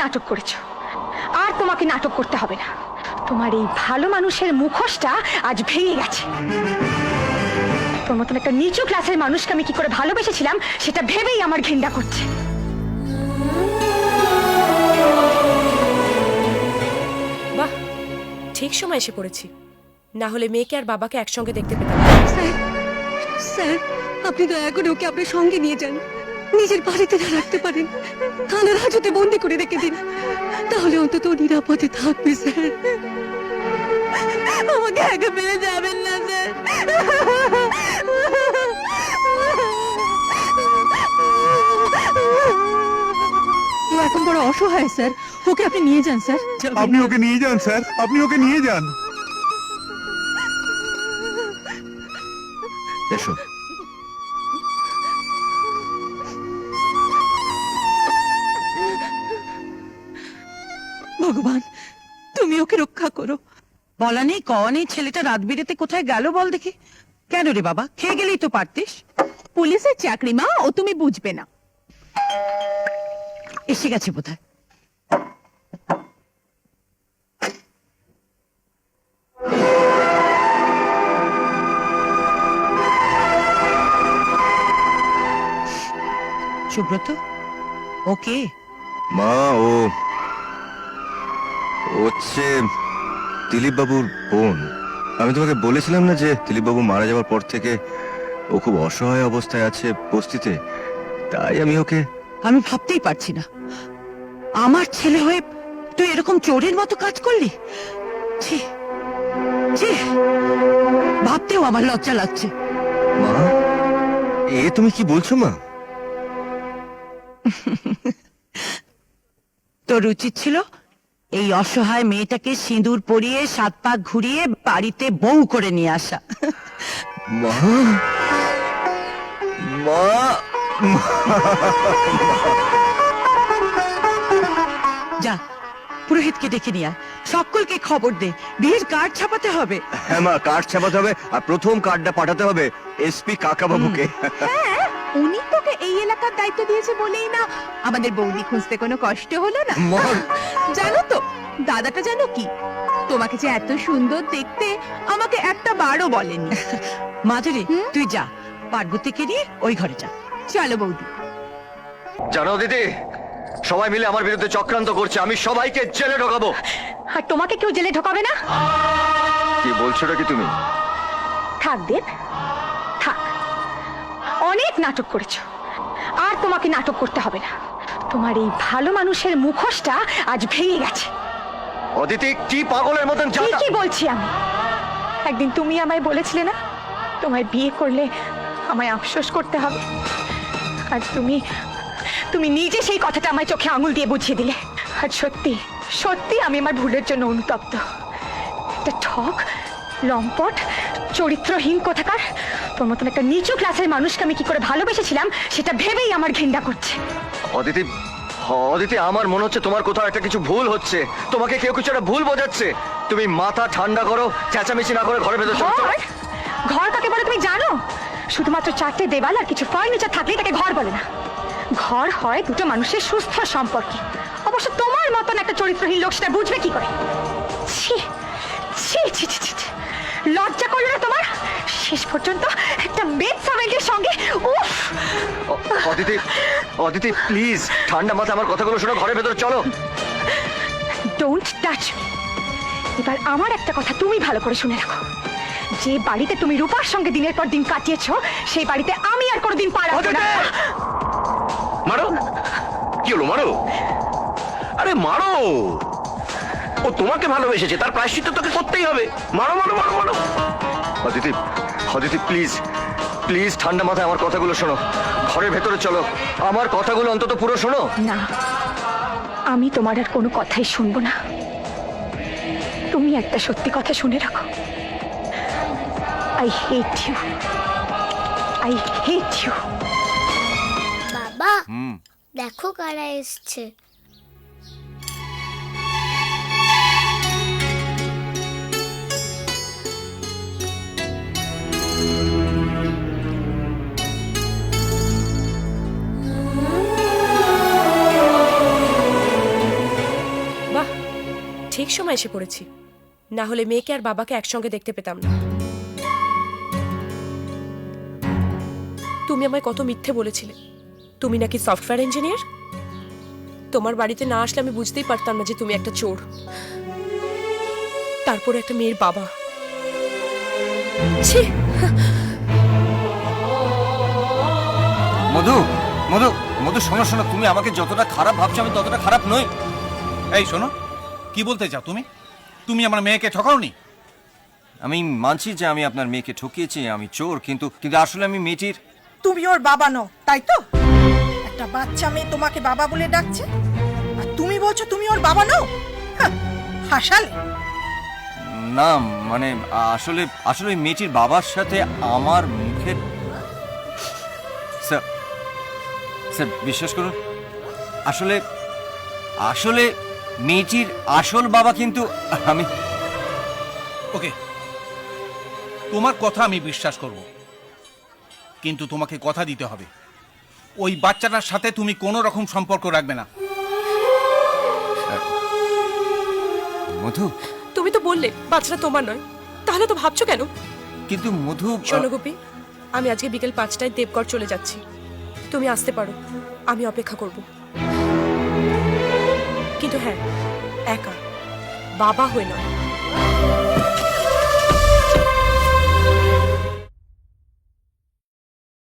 নাটক করেছো, আর তোমাকে নাটক করতে হবে না। তোমার এই ভালো মানুষের মুখোশটা আজ ভেঙে গেছে। তোর মতন একটা নিচু ক্লাসের মানুষকে আমি কি করে ভালোবেসেছিলাম সেটা ভেবেই আমার ঘৃণা করছে। বাহ, ঠিক সময় এসে পড়েছি, না হলে মেয়েকে আর বাবাকে একসঙ্গে দেখতে পেতাম। স্যার, স্যার, আপনি দয়া করে ওকে আপনার সঙ্গে নিয়ে যান। নিজের বাড়িতে না রাখতে পারেন, থানার হাজতে বন্দি করে রেখে দিন, তাহলে অন্তত ও নিরাপদে থাকবে। স্যার, আমাকে একা পেয়ে যাবেন না স্যার। ও এখন বড় অসহায় স্যার, ওকে আপনি নিয়ে যান স্যার। আপনি ওকে নিয়ে যান স্যার, আপনি ওকে নিয়ে যান। এসো। ভগবান, তুমি ওকে রক্ষা করো। বলা নেই কওয়া নেই, ছেলেটা রাত বিরেতে কোথায় গেল বল দেখি। কেন রে বাবা, খেয়ে গেলেই তো পারতিস। পুলিশের চাকরি মা, ও তুমি বুঝবে না। এসে গেছে বোধহয়। সুব্রত, ওকে মা, ও হচ্ছে দিলীপ বাবুর বোন। আমি তোমাকে বলেছিলাম না যে দিলীপ বাবু মারা যাওয়ার পর থেকে ও খুব অসহায় অবস্থায় আছে বস্তিতে, তাই আমি ওকে। আমি ভাবতেই পারছি না, আমার ছেলে হয়ে তুই এরকম চোরের মতো কাজ করলি। ছি ছি, ভাবতেও আমার লজ্জা লাগছে। মা, এ তুমি কি বলছো মা? তোর উচিত ছিল এই অসহায় মেয়েটাকে সিঁদুর পরিয়ে 7 পাক ঘুরিয়ে বাড়িতে বউ করে নিয়ে আসা। মা, মা, যা, পুরোহিতকে ডেকে নিয়ে আয়, সকলকে খবর দে, বিয়ের কার্ড ছাপাতে হবে। হ্যাঁ মা, কার্ড ছাপাতে হবে, আর প্রথম কার্ডটা পাঠাতে হবে এসপি কাকা বাবুকে। উনি তোকে এই এলাকার দায়িত্ব দিয়েছে বলেই না আমাদের বৌদি খুঁজতে কোনো কষ্ট হলো না। মা, জানো তো, দাদাটা জানো কি, তোমাকে যে এত সুন্দর দেখতে আমাকে একটা বারও বলেনি। মাধুরী, তুই যা, পার্বতীকে নিয়ে ওই ঘরে যা। চলো বৌদি। জানো দিদি, সবাই মিলে আমার বিরুদ্ধে চক্রান্ত করছে, আমি সবাইকে জেলে ঢোকাবো। আর তোমাকে কেউ জেলে ঢোকাবে না। কি বলছোটা কি তুমি? থাক দেব, থাক। অনেক নাটক করেছো, আর তোমাকে নাটক করতে হবে না। তোমার এই ভালো মানুষের মুখোশটা আজ ভেঙে গেছে। অদিতি, কি পাগলের মতন কি বলছি আমি? একদিন তুমি আমায় বলেছিলে না, তোমায় বিয়ে করলে আমায় আফসোস করতে হবে। আর তুমি তুমি নিজে সেই কথাটা আমায় চোখে আঙুল দিয়ে বুঝিয়ে দিলে। আর সত্যি সত্যি আমি আমার ভুলের জন্য অনুতপ্ত। একটা ঠক, লম্পট, চরিত্রহীন কোথাকার তোর মতন একটা নিচু ক্লাসের মানুষকে আমি কি করে ভালোবেসেছিলাম সেটা ভেবেই আমার ঘৃণা করছে। অদিতি, অদিতি, আমার মনে হচ্ছে তোমার কোথাও একটা কিছু ভুল হচ্ছে, তোমাকে কেউ কিছু একটা ভুল বোঝাচ্ছে। তুমি মাথা ঠান্ডা করো, চেঁচামেচি না করে ঘরে ভেতর চলো। ঘর? ঘর কাকে বলে তুমি জানো? শুধুমাত্র 4টে দেওয়াল আর কিছু ফার্নিচার থাকলেই তাকে ঘর বলে না। ঘর হয় দুটো মানুষের সুস্থ সম্পর্কে। অবশ্য তোমার মতন একটা চরিত্রহীন লোক সেটা বুঝবে কি করে? ছি ছি ছি ছি ছি ছি। লজ্জা করলো না তোমার? শেষ পর্যন্ত একটা মেড সার্ভেন্টের সঙ্গে। উফ! অদিতি, অদিতি, প্লিজ ঠান্ডা মাথায় আমার কথাগুলো শোনো, ঘরের ভেতর চলো। Don't touch me. এবার আমার একটা কথা তুমি ভালো করে শুনে রাখো, যে বাড়িতে তুমি রূপার সঙ্গে দিনের পর দিন কাটিয়েছো সেই বাড়িতে আমি আর কোনোদিন পা রাখবো না। মারো, কি হলো? মারো, আরে মারো। ও তোমাকে ভালোবেসেছে, তার প্রায়শ্চিত্ত তোকে করতেই হবে। মারো মারো মারো মারো। অদিতি, অদিতি, প্লিজ প্লিজ ঠান্ডা মাথায় আমার কথাগুলো শোনো, ঘরের ভেতরে চলো, আমার কথাগুলো অন্তত পুরো শোনো। না, আমি তোমার আর কোনো কথাই শুনবো না। তুমি একটা সত্যি কথা শুনে রাখো, I hate you, I hate you. বাবা, দেখো কারা এসছে। ঠিক সময় এসে পড়েছি, না হলে মেয়েকে আর বাবাকে একসঙ্গে দেখতে পেতাম না। তুমি আমায় কত মিথ্যে বলেছিলে, তুমি নাকি সফটওয়্যার ইঞ্জিনিয়ার। তোমার বাড়িতে না আসলে আমি বুঝতেই পারতাম না যে তুমি একটা চোর, তারপরে একটা মেয়ের বাবা। ছি! মধু মধু মধু, শোনো শোনো, তুমি আমাকে যতটা খারাপ ভাবছো আমি ততটা খারাপ নই। এই শোনো, কি বলতে চাও তুমি? তুমি আমার মেয়েকে ঠকাওনি? আমি মানছি যে আমি আপনার মেয়েকে ঠকিয়েছি, আমি চোর, কিন্তু কিন্তু আসলে আমি মেয়েটির। তুমি ওর বাবা নও, তাই তো? একটা বাচ্চা মেয়ে তোমাকে বাবা বলে ডাকছে আর তুমি বলছো তুমি ওর বাবা নও? হাসালে? না মানে আসলে আসলে ওই মেয়েটির বাবার সাথে আমার মুখের, স্যার স্যার বিশ্বাস করুন, আসলে আসলে মেয়েটির আসল বাবা কিন্তু আমি। ওকে, তোমার কথা আমি বিশ্বাস করব, কিন্তু তোমাকে কথা দিতে হবে ওই বাচ্চাটার সাথে তুমি কোনো রকম সম্পর্ক রাখবে না। মধু, তুমি তো বললে বাচ্চাটা তোমার নয়, তাহলে তো ভাবছো কেন? কিন্তু মধু, শোনো গোপী, আমি আজকে বিকেল 5টায় দেবগড় চলে যাচ্ছি, তুমি আসতে পারো, আমি অপেক্ষা করব। কিন্তু হ্যাঁ, একা, বাবা হয়ে নয়।